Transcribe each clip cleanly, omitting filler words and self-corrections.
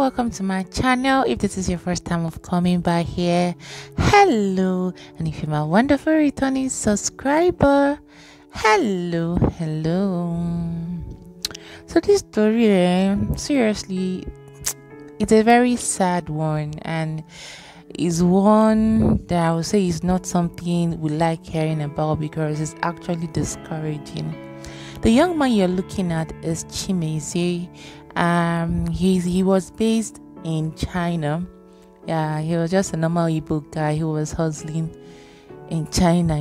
welcome to my channel. If this is your first time of coming by here, hello. And if you're my wonderful returning subscriber, hello. So this story, seriously, it's a very sad one, and is one that I would say is not something we like hearing about because it's actually discouraging. The young man you're looking at is Chimezie. He was based in China. Yeah, he was just a normal Igbo guy who was hustling in China,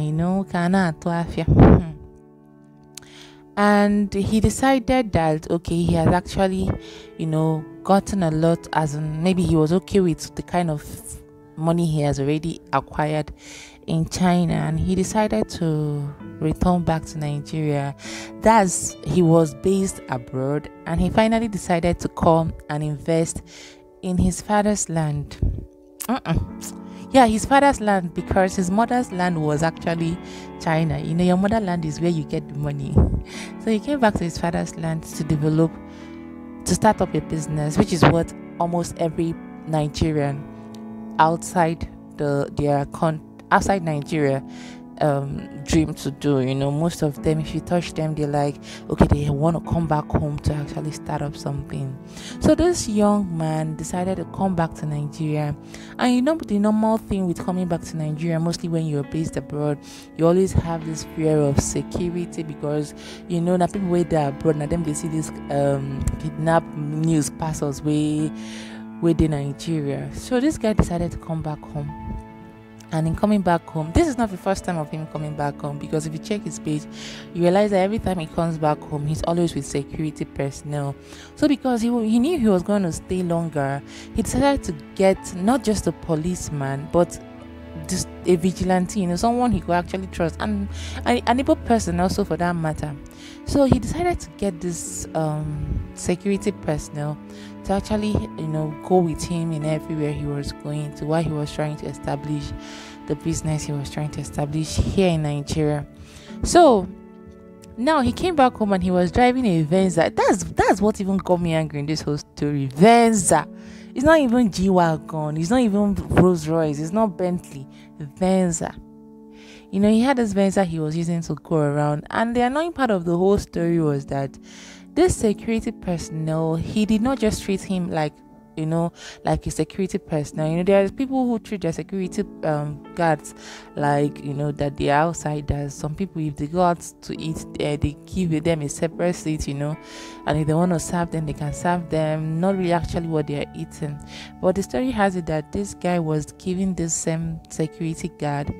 Kana Atuafia. And he decided that he has actually, gotten a lot, as in maybe he was okay with the kind of money he has already acquired in China, and he decided to return back to Nigeria. He was based abroad, and he finally decided to come and invest in his father's land. Yeah, his father's land, because his mother's land was actually China. Your motherland is where you get the money. So he came back to his father's land to start up a business, which is what almost every Nigerian outside outside Nigeria dream to do. Most of them, if you touch them, they're like, they want to come back home to actually start up something. So this young man decided to come back to Nigeria. And the normal thing with coming back to Nigeria, mostly when you're based abroad, you always have this fear of security, because that people where they're abroad, now them they see this kidnap news pass us way within Nigeria. So this guy decided to come back home. And in coming back home, this is not the first time of him coming back home, because if you check his page, you realize that every time he comes back home, he's always with security personnel. So because he knew he was going to stay longer, he decided to get not just a policeman, but just a vigilante, someone he could actually trust, and an able person also for that matter. So he decided to get this security personnel to actually go with him in everywhere he was going to, while he was trying to establish the business he was trying to establish here in Nigeria. So now he came back home and he was driving a Venza. That's what even got me angry in this whole story. Venza. It's not even G-Wagon. It's not even Rolls Royce. It's not Bentley. Venza. He had this Venza he was using to go around. And the annoying part of the whole story was that this security personnel, he did not just treat him like a security personnel. There are people who treat their security guards like that they are outsiders. Some people, if they go out to eat, they give them a separate seat, and if they want to serve them, they can serve them, not really actually what they are eating. But the story has it that this guy was giving this same security guard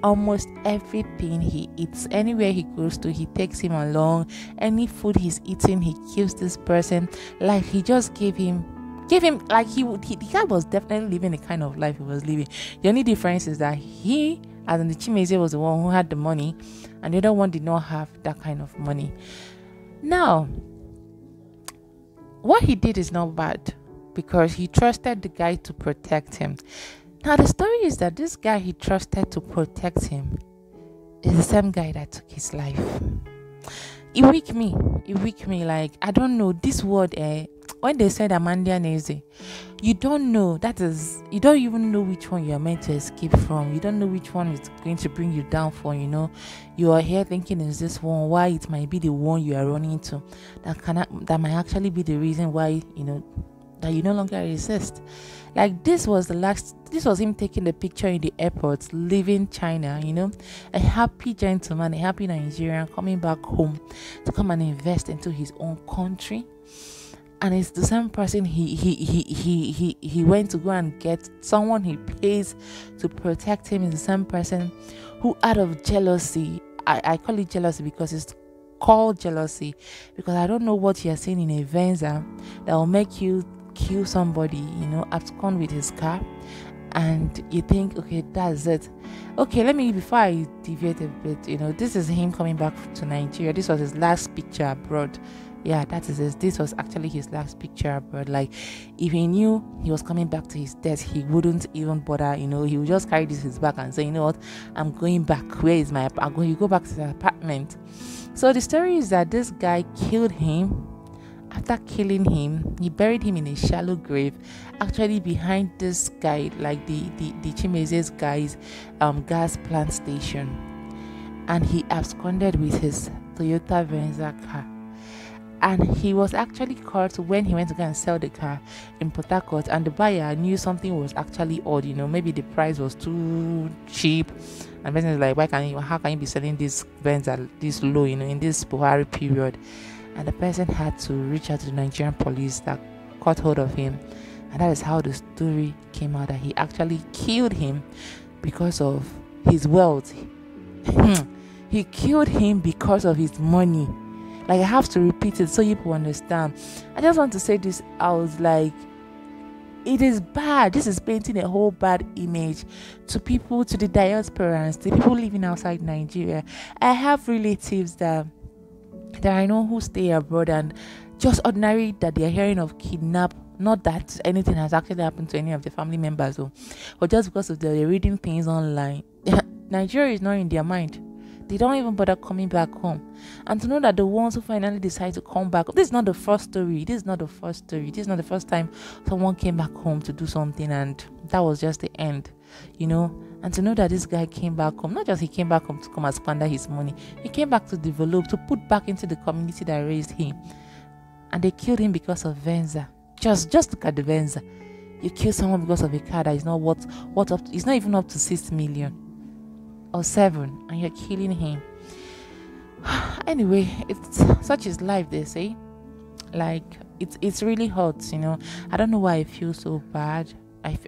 almost everything he eats. Anywhere he goes to, he takes him along. Any food he's eating, he gives this person. Like he just gave him like the guy was definitely living the kind of life he was living. The only difference is that he, as in the Chimezie, was the one who had the money, and the other one did not have that kind of money. Now, what he did is not bad, because he trusted the guy to protect him. Now, the story is that this guy he trusted to protect him is the same guy that took his life. It weak me. Like, I don't know this word. When they said Amandianese, you don't know. You don't even know which one you are meant to escape from. You don't know which one is going to bring you down for. You are here thinking, is this one? Why it might be the one you are running to? That might actually be the reason why that you no longer resist. Like this was him taking the picture in the airport, leaving China, a happy gentleman, a happy Nigerian coming back home to come and invest into his own country. And it's the same person he went to go and get. Someone he pays to protect him is the same person who, out of jealousy, I call it jealousy because it's called jealousy, because I don't know what you're seeing in a Venza that will make you kill somebody, abscond with his car, and you think, that's it. Before I deviate a bit, this is him coming back to Nigeria. This was his last picture abroad. Yeah, this was actually his last picture abroad. Like, if he knew he was coming back to his desk, he wouldn't even bother. He would just carry this his bag and say, I'm going back. Where is my? You go back to the apartment. So the story is that this guy killed him After killing him, he buried him in a shallow grave, actually behind this guy, like the Chimeze's guy's gas plant station. And he absconded with his Toyota Venza car. And he was actually caught when he went to go and sell the car in Port Harcourt, and the buyer knew something was actually odd. Maybe the price was too cheap, and the person is like, how can you be selling this Benz at this low, in this Buhari period? And the person had to reach out to the Nigerian police that caught hold of him, and that is how the story came out, that he actually killed him because of his wealth. He killed him because of his money. Like, I have to repeat it so you people understand. I just want to say this out. Like, it is bad. This is painting a whole bad image to people, to the diasporans, the people living outside Nigeria. I have relatives that I know who stay abroad, and just ordinary that they are hearing of kidnap. Not that anything has actually happened to any of the family members, but just because of they're reading things online. Nigeria is not in their mind. They don't even bother coming back home. And to know that the ones who finally decide to come back, this is not the first story. This is not the first time someone came back home to do something and that was just the end, And to know that this guy came back home, not just he came back home to come and squander his money, he came back to develop, to put back into the community that raised him. And they killed him because of Venza. Just look at the Venza. You kill someone because of a car that is not it's not even up to 6 million. Or 7, and you're killing him. Anyway, it's such is life, they say. Like, it's really hurt, I don't know why I feel so bad.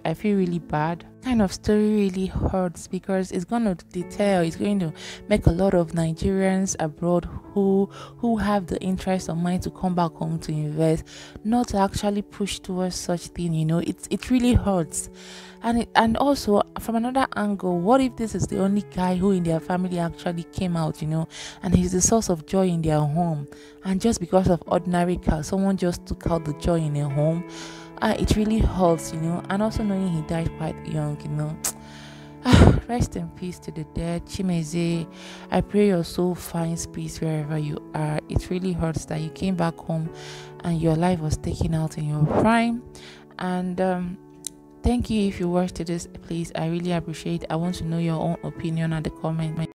I feel really bad. Kind of story really hurts because it's going to make a lot of Nigerians abroad who have the interest of mind to come back home to invest, not to actually push towards such thing. It really hurts. And also from another angle, what if this is the only guy who in their family actually came out, and he's the source of joy in their home, and just because of ordinary car, someone just took out the joy in their home. It really hurts, and also knowing he died quite young, Rest in peace to the dead. Chimeze, I pray your soul finds peace wherever you are. It really hurts that you came back home and your life was taken out in your prime. And thank you if you watched this, please. I really appreciate it. I want to know your own opinion at the comment.